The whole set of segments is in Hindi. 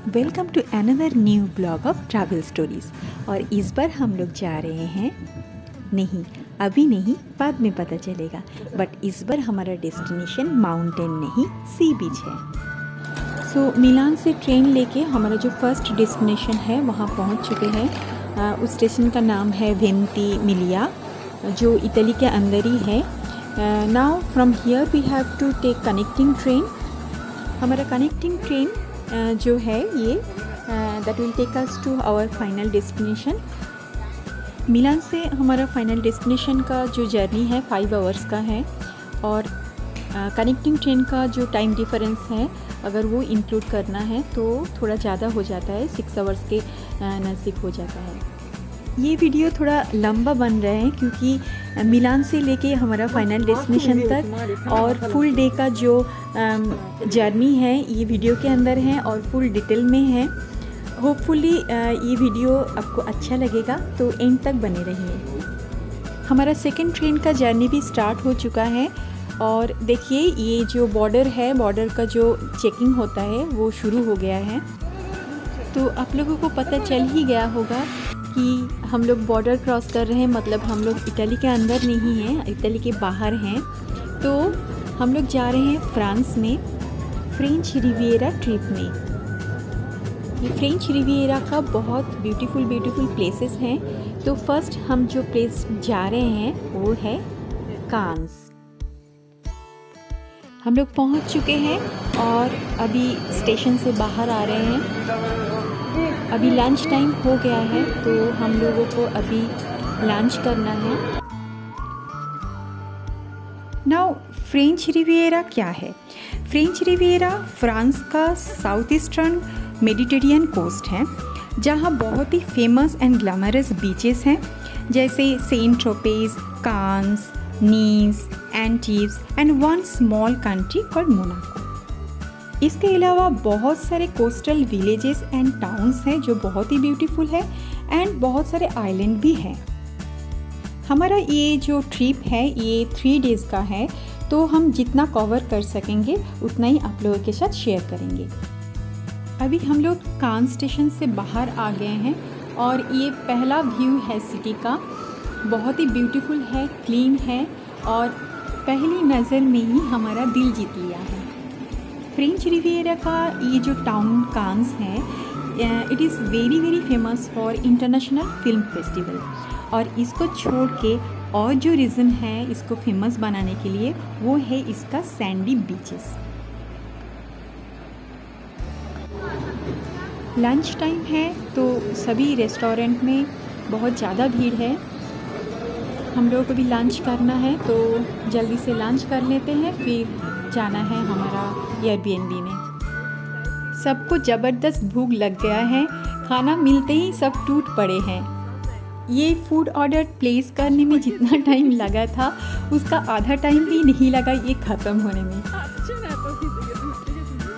Welcome to another new blog of travel stories. और इस बार हम लोग जा रहे हैं, नहीं अभी नहीं, बाद में पता चलेगा, बट इस बार हमारा डेस्टिनेशन माउंटेन नहीं सी बीच है। सो मिलान से ट्रेन लेके हमारा जो फर्स्ट डेस्टिनेशन है वहाँ पहुँच चुके हैं। उस स्टेशन का नाम है वेंटिमिलिया, जो इटली के अंदर ही है। Now from here we have to take connecting train. हमारा कनेक्टिंग ट्रेन जो है ये that will take us to our final destination. Milan से हमारा फाइनल डेस्टिनेशन का जो जर्नी है 5 आवर्स का है, और कनेक्टिंग ट्रेन का जो टाइम डिफरेंस है अगर वो इंक्लूड करना है तो थोड़ा ज़्यादा हो जाता है, 6 आवर्स के नज़दीक हो जाता है। ये वीडियो थोड़ा लंबा बन रहा है क्योंकि मिलान से लेके हमारा फाइनल डेस्टिनेशन तक और फुल डे का जो जर्नी है ये वीडियो के अंदर है और फुल डिटेल में है। होपफुली ये वीडियो आपको अच्छा लगेगा, तो एंड तक बने रहिए। हमारा सेकंड ट्रेन का जर्नी भी स्टार्ट हो चुका है, और देखिए ये जो बॉर्डर है, बॉर्डर का जो चेकिंग होता है वो शुरू हो गया है। तो आप लोगों को पता चल ही गया होगा कि हम लोग बॉर्डर क्रॉस कर रहे हैं, मतलब हम लोग इटली के अंदर नहीं हैं, इटली के बाहर हैं। तो हम लोग जा रहे हैं फ्रांस में, फ्रेंच रिविएरा ट्रिप में। ये फ्रेंच रिविएरा का बहुत ब्यूटीफुल प्लेसेस हैं। तो फर्स्ट हम जो प्लेस जा रहे हैं वो है कांस। हम लोग पहुंच चुके हैं और अभी स्टेशन से बाहर आ रहे हैं। अभी लंच टाइम हो गया है, तो हम लोगों को अभी लंच करना है। नाउ फ्रेंच रिविएरा क्या है? फ्रेंच रिविएरा फ्रांस का साउथ ईस्टर्न मेडिटेरियन कोस्ट है, जहाँ बहुत ही फेमस एंड ग्लैमरस बीचेस हैं, जैसे Saint Tropez, Cannes, Nice, Antibes and one small country called Monaco. इसके अलावा बहुत सारे कोस्टल विलेजेस एंड टाउन्स हैं जो बहुत ही ब्यूटीफुल है, एंड बहुत सारे आइलैंड भी हैं। हमारा ये जो ट्रिप है ये 3 डेज़ का है, तो हम जितना कवर कर सकेंगे उतना ही आप लोगों के साथ शेयर करेंगे। अभी हम लोग कान स्टेशन से बाहर आ गए हैं, और ये पहला व्यू है सिटी का। बहुत ही ब्यूटीफुल है, क्लीन है, और पहली नज़र में ही हमारा दिल जीत लिया है। फ्रेंच रिविएरा का ये जो टाउन कांस है, it is very famous for international film festival. और इसको छोड़ के और जो रीज़न है इसको फेमस बनाने के लिए वो है इसका सैंडी बीचेस। लंच टाइम है तो सभी रेस्टोरेंट में बहुत ज़्यादा भीड़ है। हम लोगों को भी लंच करना है, तो जल्दी से लंच कर लेते हैं, फिर जाना है हमारा एयरबीएनबी में। सबको ज़बरदस्त भूख लग गया है, खाना मिलते ही सब टूट पड़े हैं। ये फूड ऑर्डर प्लेस करने में जितना टाइम लगा था उसका आधा टाइम भी नहीं लगा ये ख़त्म होने में।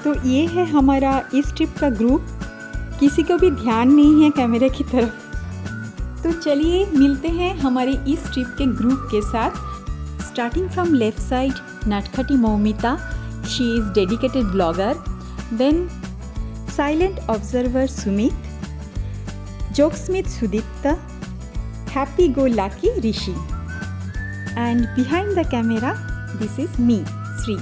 तो ये है हमारा इस ट्रिप का ग्रुप, किसी को भी ध्यान नहीं है कैमरे की तरफ। तो चलिए मिलते हैं हमारे इस ट्रिप के ग्रुप के साथ। Starting from left side, Natkati Moumita, she is dedicated blogger. Then silent observer Sumit, jokesmith Sudipta, happy-go-lucky Rishi, and behind the camera, this is me, Sri.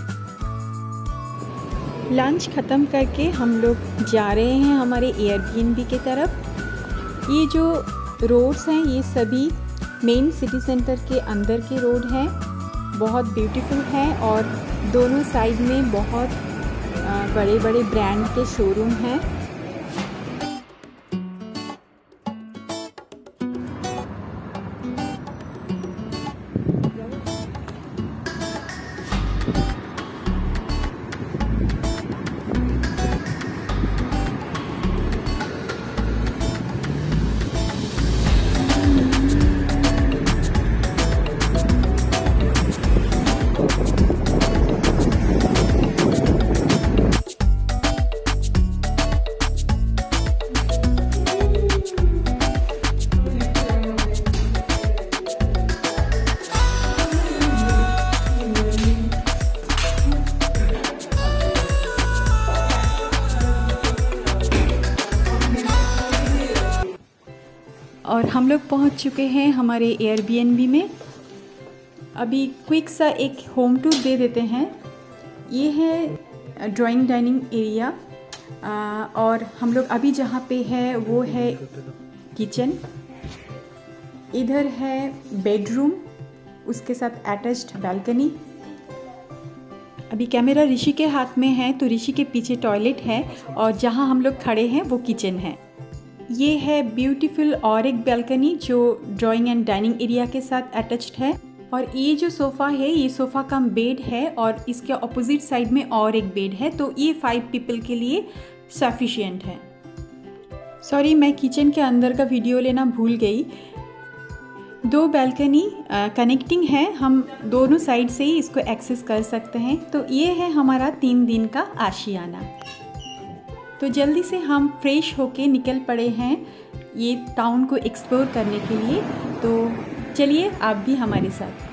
Lunch ख़त्म करके हम लोग जा रहे हैं हमारे एयरबीएनबी की तरफ। ये जो रोड्स हैं ये सभी मेन सिटी सेंटर के अंदर के रोड हैं, बहुत ब्यूटीफुल है, और दोनों साइड में बहुत बड़े बड़े ब्रांड के शोरूम हैं। और हम लोग पहुंच चुके हैं हमारे एयरबीएनबी में। अभी क्विक सा एक होम टूर दे देते हैं। ये है ड्राइंग डाइनिंग एरिया और हम लोग अभी जहाँ पे है वो है किचन। इधर है बेडरूम, उसके साथ अटैच्ड बालकनी। अभी कैमरा ऋषि के हाथ में है तो ऋषि के पीछे टॉयलेट है और जहाँ हम लोग खड़े हैं वो किचन है। ये है ब्यूटीफुल और एक बालकनी जो ड्राइंग एंड डाइनिंग एरिया के साथ अटैच्ड है। और ये जो सोफ़ा है ये सोफ़ा कम बेड है और इसके ऑपोजिट साइड में और एक बेड है, तो ये 5 पीपल के लिए सफिशिएंट है। सॉरी, मैं किचन के अंदर का वीडियो लेना भूल गई। 2 बालकनी कनेक्टिंग है, हम दोनों साइड से ही इसको एक्सेस कर सकते हैं। तो ये है हमारा 3 दिन का आशियाना। तो जल्दी से हम फ्रेश होके निकल पड़े हैं ये टाउन को एक्सप्लोर करने के लिए। तो चलिए आप भी हमारे साथ।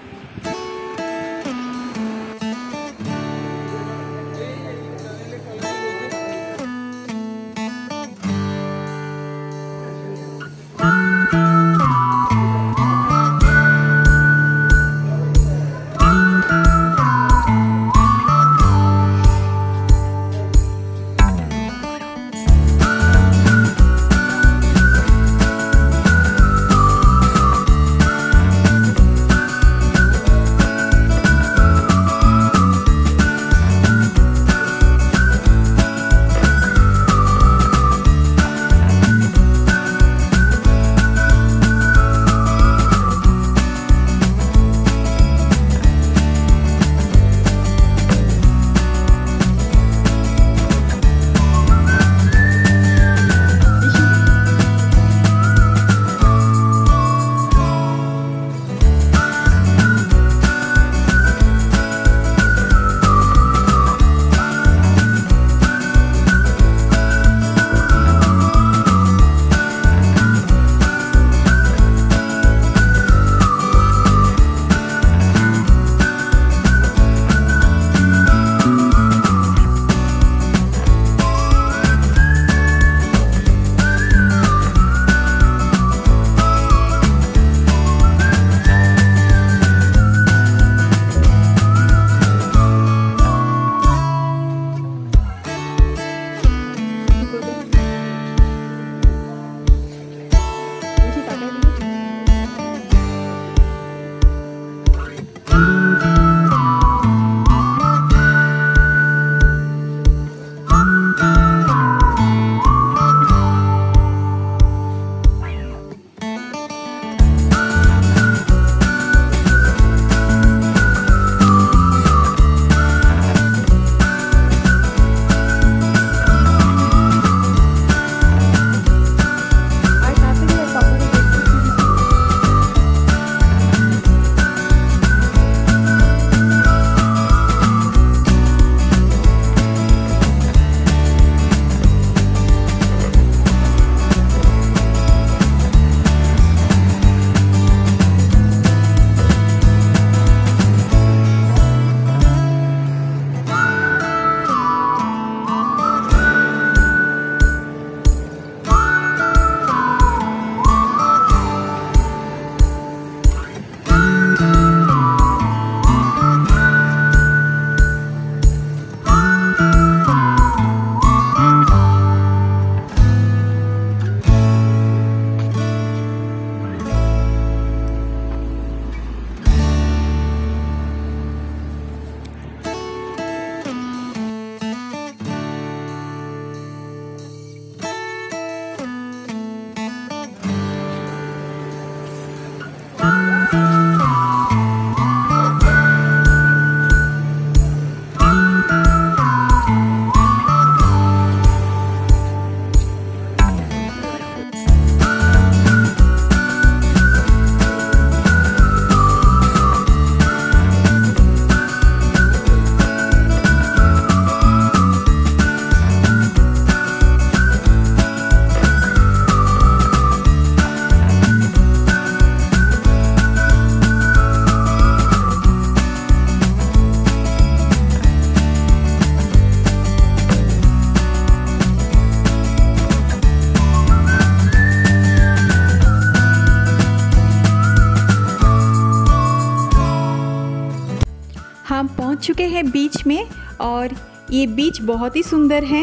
चुके हैं बीच में और ये बीच बहुत ही सुंदर है।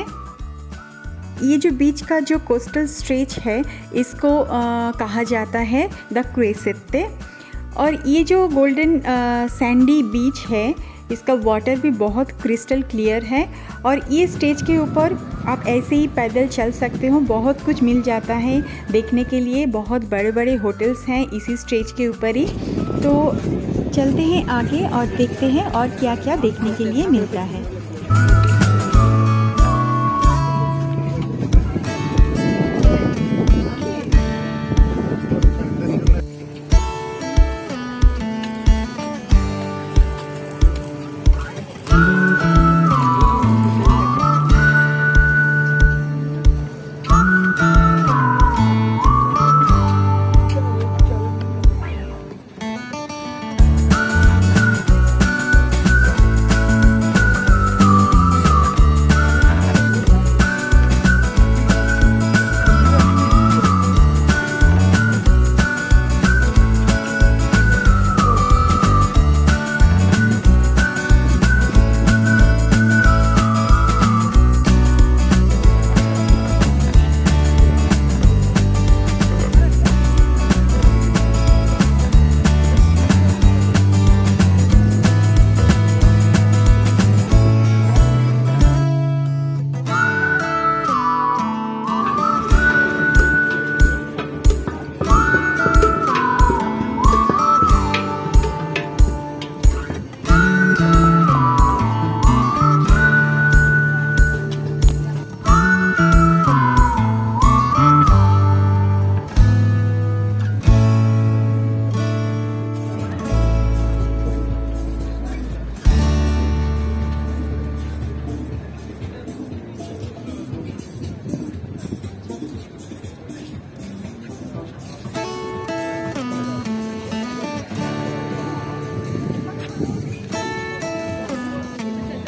ये जो बीच का जो कोस्टल स्ट्रेच है इसको कहा जाता है द क्रेसेते। और ये जो गोल्डन सैंडी बीच है इसका वाटर भी बहुत क्रिस्टल क्लियर है। और ये स्टेज के ऊपर आप ऐसे ही पैदल चल सकते हो, बहुत कुछ मिल जाता है देखने के लिए। बहुत बड़े बड़े होटल्स हैं इसी स्टेज के ऊपर ही। तो चलते हैं आगे और देखते हैं और क्या क्या देखने के लिए मिलता है।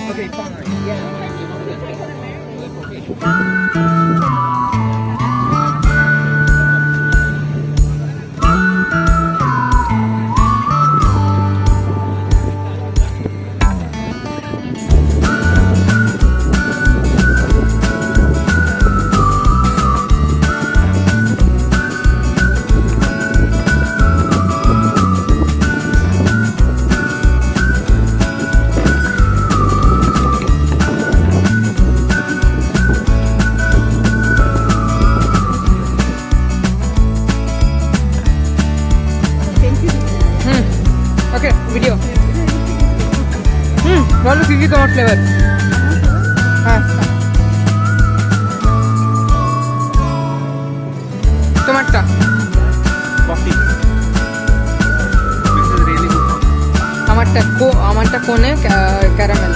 Okay, fine. Yeah. Okay, video. One Kiki tomato flavor. Tomato. Coffee. This is really good. Amata cone caramel.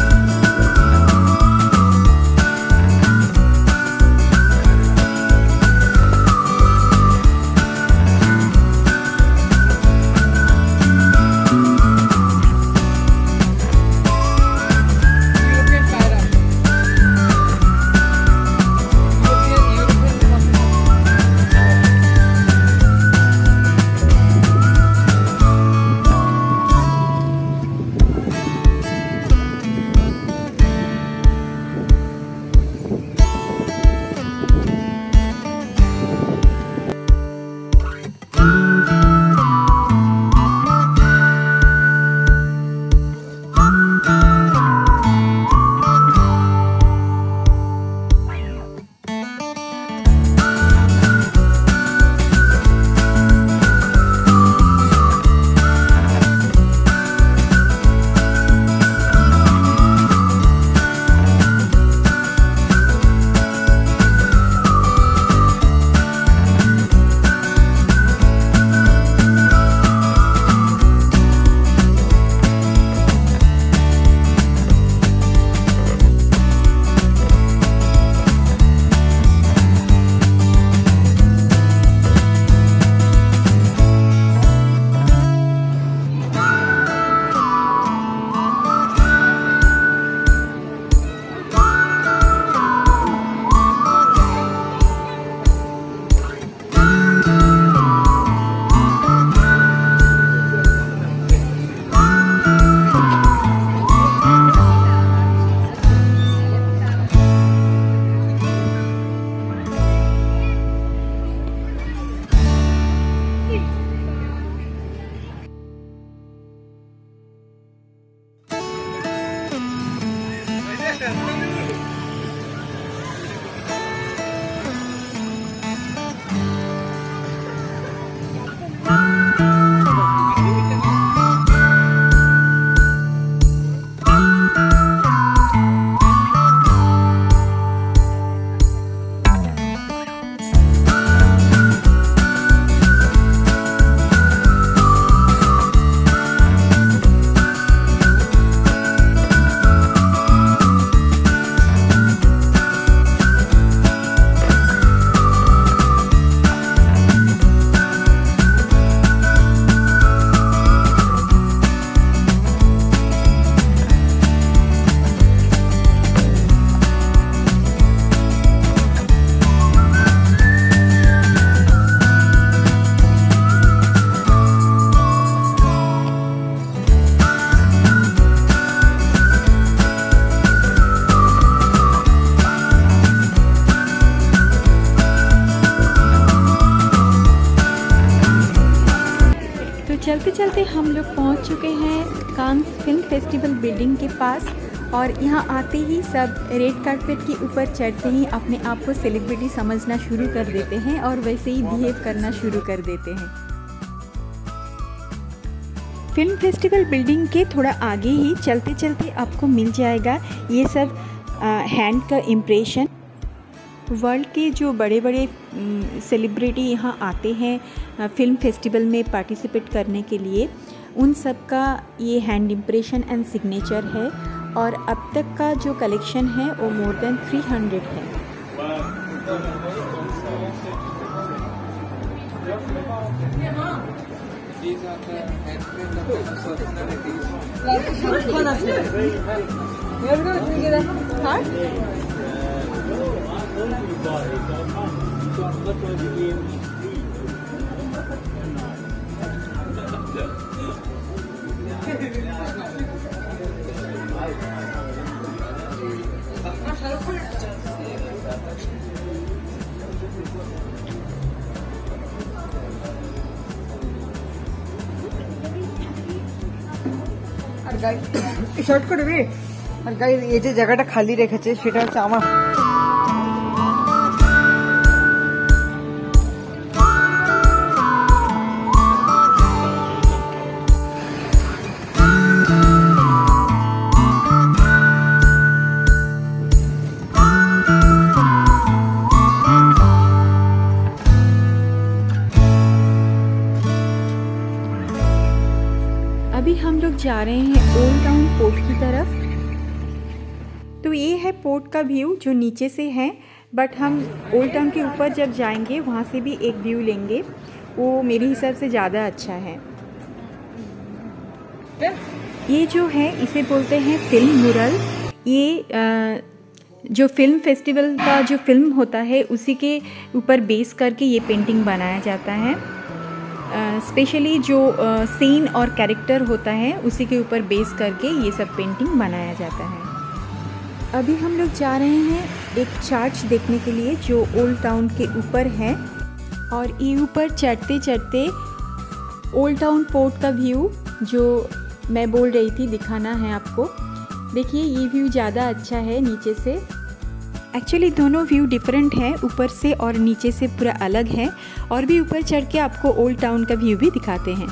चलते चलते हम लोग पहुंच चुके हैं कांस फिल्म फेस्टिवल बिल्डिंग के पास। और यहाँ आते ही सब रेड कार्पेट के ऊपर चढ़ते ही अपने आप को सेलिब्रिटी समझना शुरू कर देते हैं और वैसे ही बिहेव करना शुरू कर देते हैं। फिल्म फेस्टिवल बिल्डिंग के थोड़ा आगे ही चलते चलते आपको मिल जाएगा ये सब हैंड का इम्प्रेशन। वर्ल्ड के जो बड़े बड़े सेलिब्रिटी यहाँ आते हैं फिल्म फेस्टिवल में पार्टिसिपेट करने के लिए, उन सब का ये हैंड इम्प्रेशन एंड सिग्नेचर है। और अब तक का जो कलेक्शन है वो मोर देन 300 है। শর্ট করে রে। আর গাইস এই যে জায়গাটা খালি রেখেছে সেটা হচ্ছে আমার अभी हम लोग जा रहे हैं ओल्ड टाउन पोर्ट की तरफ। तो ये है पोर्ट का व्यू जो नीचे से है, बट हम ओल्ड टाउन के ऊपर जब जाएंगे वहाँ से भी एक व्यू लेंगे, वो मेरे हिसाब से ज़्यादा अच्छा है। ये जो है इसे बोलते हैं फिल्म मुरल। ये जो फिल्म फेस्टिवल का जो फिल्म होता है उसी के ऊपर बेस करके ये पेंटिंग बनाया जाता है। स्पेशली जो सीन और कैरेक्टर होता है उसी के ऊपर बेस करके ये सब पेंटिंग बनाया जाता है। अभी हम लोग जा रहे हैं एक चर्च देखने के लिए जो ओल्ड टाउन के ऊपर है। और ये ऊपर चढ़ते चढ़ते ओल्ड टाउन पोर्ट का व्यू जो मैं बोल रही थी दिखाना है आपको। देखिए ये व्यू ज़्यादा अच्छा है नीचे से। एक्चुअली दोनों व्यू डिफरेंट है, ऊपर से और नीचे से पूरा अलग है। और भी ऊपर चढ़ के आपको ओल्ड टाउन का व्यू भी दिखाते हैं।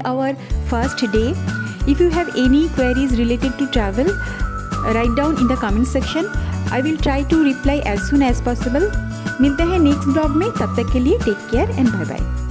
our first day. If you have any queries related to travel, write down in the comment section. I will try to reply as soon as possible. मिलते हैं नेक्स्ट ब्लॉग में, तब तक के लिए take care and bye bye.